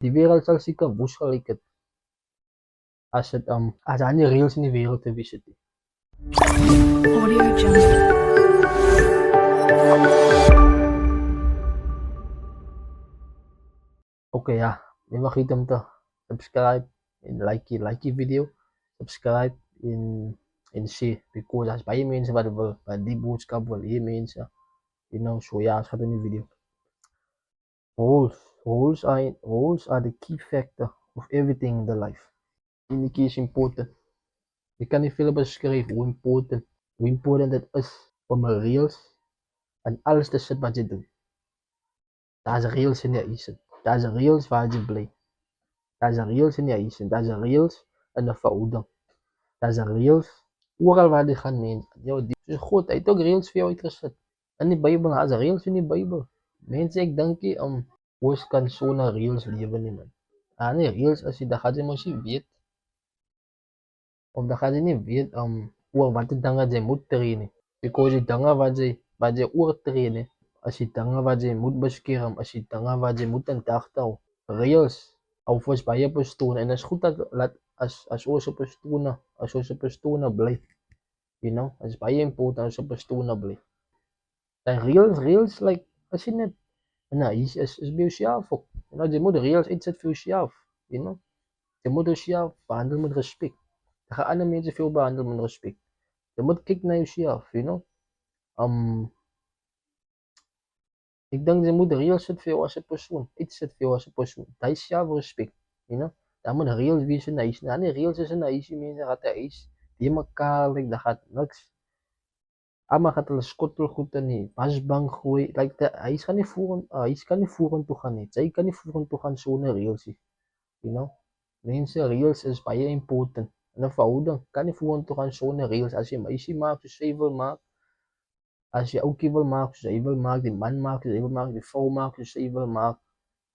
Die wêreld sal seker woes gelyk het as daar nie reëls in die wêreld te wees het nie. Audio Jungle. Okay, ja, nie vergeet om te subscribe en like die video, subscribe en share, because as baie mense wat wil, wat die boodskap wil hê mense, so ja, as gaat in die video. Roles are the key factor of everything in the life. Communication is important. Je kan niet veel beschrijven hoe important het is om reels en alles te zetten wat je doet. Daar is reels in je eisen. Daar is reels waar je blij. Daar is reels in je eisen. Daar is reels in de verhouding. Daar is reels overal waar je gaat mensen. Dus God heeft ook reels voor jou uitgezet. In die Bijbel, daar is reels in die Bijbel. Mensen, ik denk je, hoe kan zo'n reels leven nie, man. Nee, reels, as jy, dan gaat jy mos nie weet, of dan gaat jy nie weet, oor wat die dinge jy moet train, because die dinge wat jy oortrain, as die dinge wat jy moet beskerm, as die dinge wat jy moet in dag hou, reels, of ons baie pastoon, en is goed dat, as ons pastoon bly, is baie important as ons pastoon bly. En reels, like, as jy net, is by jouself ook. Jy moet reels uitset vir jouself, Jy moet jouself behandel met respect. Jy gaan ander mense veel behandel met respect. Jy moet kyk na jouself, Ek dink jy moet reels sit vir jou as 'n persoon, uitset vir jou as 'n persoon. Jy self-respect, Dan moet reels wees in 'n huis. Nie reels is in 'n huisie, mense gaan 'n huis, die mekaar, like, daar gaan niks. Almal gaan hulle skottelgoed in die wasbank gooi. Like, die huis kan nie vorentoe gaan nie. Jy kan nie vorentoe gaan sonder reels nie. Mense, reels is baie important. In 'n verhouding kan nie vorentoe gaan sonder reels. As jy meisie maak soos jy wil maak, as jy ouetjie wil maak soos hy wil maak, die man maak soos hy wil maak, die vrou maak soos hy wil maak,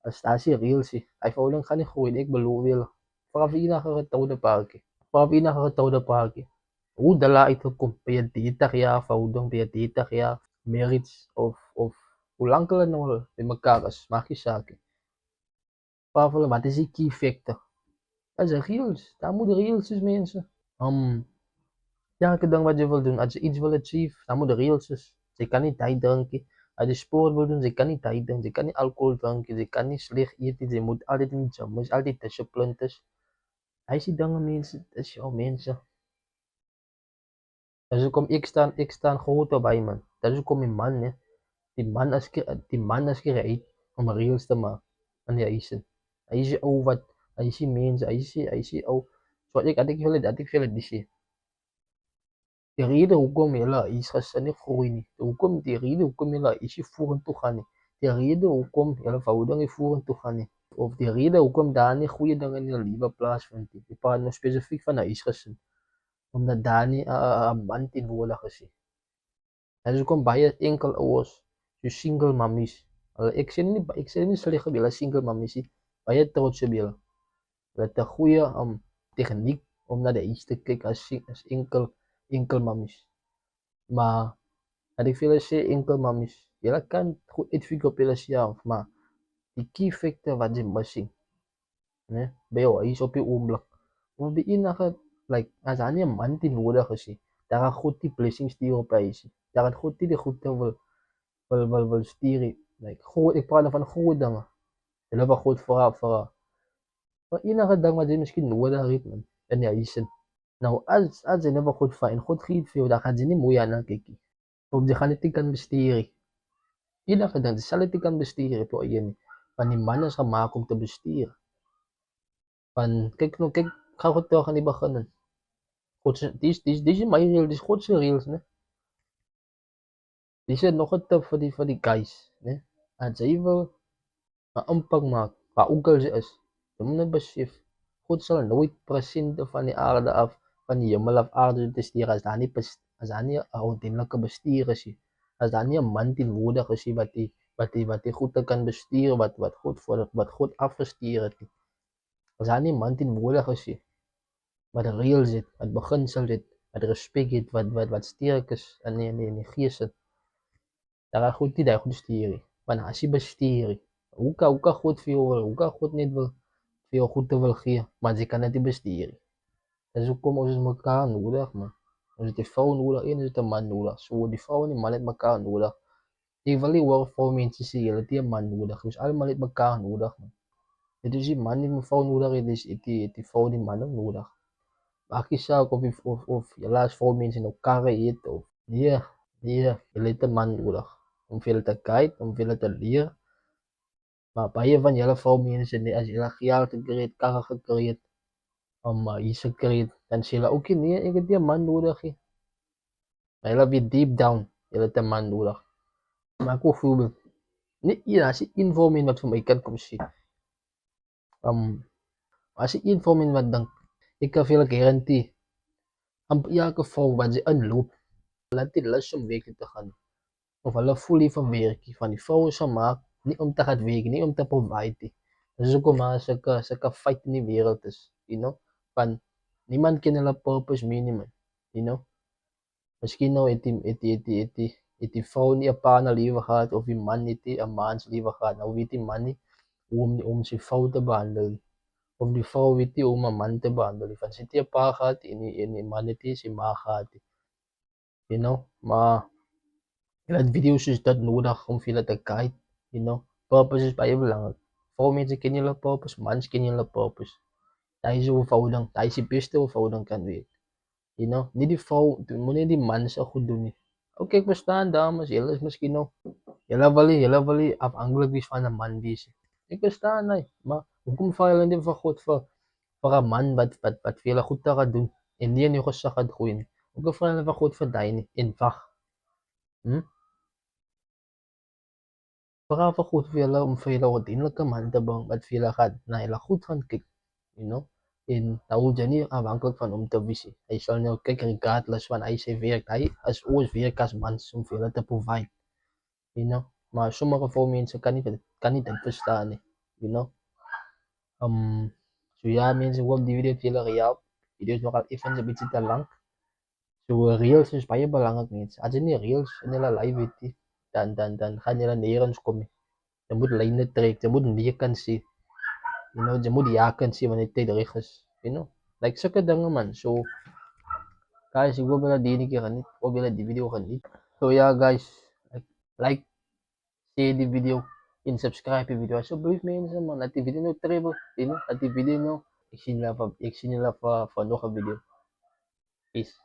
as daar is reels nie, hy verhouding gaan nie groei nie. Ek beloof julle. Vra vir enige getroude paartjie. Hoe hulle uitgekom by 'n 30 jaar verhouding, by 'n 30 jaar marriage, of hoe lank hulle nou by mekaar is, maak nie saak nie. Vra vir hulle, wat is die key factor? Dat is reels. Daar moet reels is, mense. Elke ding wat jy wil doen, as jy iets wil achieve, daar moet reels is. Jy kan nie tyd drink nie. As jy sport wil doen, jy kan nie tyd drink, jy kan nie alcohol drink, jy kan nie sleg eet nie, jy moet altyd in die gym, jy altyd disciplined is. Hy sê dinge, mense, dis jou mense. Dis hoekom ek staan groot op hy, man. Dis hoekom die man, die man is gereed om reels te maak in die huis. Hy is die ou wat, hy is die mense, hy is die ou. So ek vir julle die sê. Die rede hoekom julle huis gesin nie groei nie. Die rede hoekom julle huis nie vorentoe gaan nie. Die rede hoekom julle verhouding nie vorentoe gaan nie. Of die rede hoekom daar nie goeie dinge in julle lewe plaasvind nie. Ek praat nou spesifiek van 'n huisgesin. Omdat daar nie 'n man teenwoordig is nie. Dis hoekom baie enkel ouers, so single mammies. Ek sê nie sleg op julle single mammies nie. Baie trots op julle. Hulle het 'n goeie tegniek om na die huis te kyk as enkel mammies. Maar as ek vir julle sê enkel mammies, julle kan goed uitfigure op julle self, maar die key factor wat jy missing, by jou huis op die oomblik, of by enige, like, as daar nie 'n man teenwoordig is nie, daar gaan God die blessings stuur op die huis nie. Daar gaan God nie die goede wil stuur nie. Like, ek praat van goeie dinge. Hulle wil God vir enige ding wat jy miskien nodig het, man, in die huis. Nou, as jy never God vind, God gee vir jou, dan gaan jy nie mooi aan kyk nie. Of jy gaan dit nie kan bestuur nie. Enige ding, jy sal dit nie kan bestuur op jou eie nie. Want die man is gemaak om te bestuur. Want, kyk, gaan God terug aan die begin. Dis is my reels, dis God se reels, ne? Dis is nog 'n tip vir die guys, ne? As jy wil 'n impak maak, waar ook al jy is, jy moet net besef, God sal nooit presente van die aarde af, van die hemel af aarde te stuur, as daar nie 'n ordentlike bestuur is nie. As daar nie 'n man teenwoordig is nie, wat die goede kan bestuur, wat God afgestuur het nie. As daar nie 'n man teenwoordig is nie, wat reëls het, wat beginsel het, wat respek het, wat sterk is in die gees het, daar gaan God nie daai goed stuur nie. Want as jy bestuur, Hoe kan God net wil vir jou goed te wil gee, maar jy kan dit nie bestuur nie. Dis hoekom ons mekaar nodig, man. Ons het 'n vrou nodig en ons het 'n man nodig. So die vrou en die man het mekaar nodig. Ek wil nie hoor vrou mense sê hulle het 'n man nodig. Ons almal het mekaar nodig, man. Dit is die man nie 'n vrou nodig het, dis die vrou die man ook nodig. Maak nie saak of julle as vrou mense nou karre het of nee, julle het 'n man nodig om vir julle te guide, om vir julle te leer. Maar baie van julle vrou mense nee, as julle geld gekry het, karre gekry het, hier gekry het, dan sê julle okay, nee, ek het nie 'n man nodig nie. Maar julle weet deep down, julle het 'n man nodig. Maak 'n voorbeeld. Nee, ja, as jy een vrou mens wat vir my kan kom sê. As jy een vrou mens wat dink, ek kan vir julle garandeer, elke vrou wat sy inloop, laat dit lus om werk te gaan. Of hulle voel nie van werkie, van die vroue se maak, nie om te gaan werk, nie om te provide nie. Dis hoekom maar sulke fight in die wêreld is, you know? Want niemand ken hulle purpose meer nie, man. You know? Miskien nou het die vrou nie 'n pa in haar lewe gehad, of die man het nie 'n man se lewe gehad. Nou weet die man nie hoe om sy vrou te behandel nie. Of die vrou weet nie hoe om 'n man te behandel nie. Want sy het nie 'n pa gehad en die man het nie sy ma gehad nie. You know? Maar julle het video's soos dit nodig om vir julle te guide, you know. Purpose is baie belangrik. Vrou mense ken julle purpose, mans ken julle purpose. Daai is 'n verhouding, daai is die beste verhouding kan wees. You know, nie die vrou, moenie die man se goed doen nie. Okay, ek verstaan dames, julle is miskien nou, julle wil nie afhanklik wees van 'n man wees. Ek verstaan hy, maar hoekom val julle nie vir God vir 'n man wat vir julle goed te gaan doen en nie in jou gesig gaan gooi nie. Hoekom val julle vir God vir daai nie en wag? Vra vir God vir julle om vir julle 'n ordentlike man te bring wat vir julle gaan na julle goed gaan kyk, you know. En dan hoef jy nie afhanklik van hom te wees nie. Hy sal nou kyk regardless van hy sê werk. Hy is ons werk as mans om vir julle te provide, you know. Maar sommige vrou mense kan nie dit verstaan nie, you know. So ja mense, hoop die video het julle gehelp. Die video is nogal effens 'n bietjie te lank. So reels is baie belangrik mense. As jy nie reels in julle live het nie, dan gaan julle nêrens kom nie. Jy moet lyne trek, jy moet nee kan sê. You know, jy moet ja kan sê wanneer dit reg is, you know. Like sulke dinge man. So guys, ek hoop julle die ene keer geniet. Hoop julle die video geniet. So ja guys, like, share die video en subscribe die video. Asseblief mense man, laat die video nou treble, you know, laat die video nou. Ek sien julle vir nog 'n video. Peace.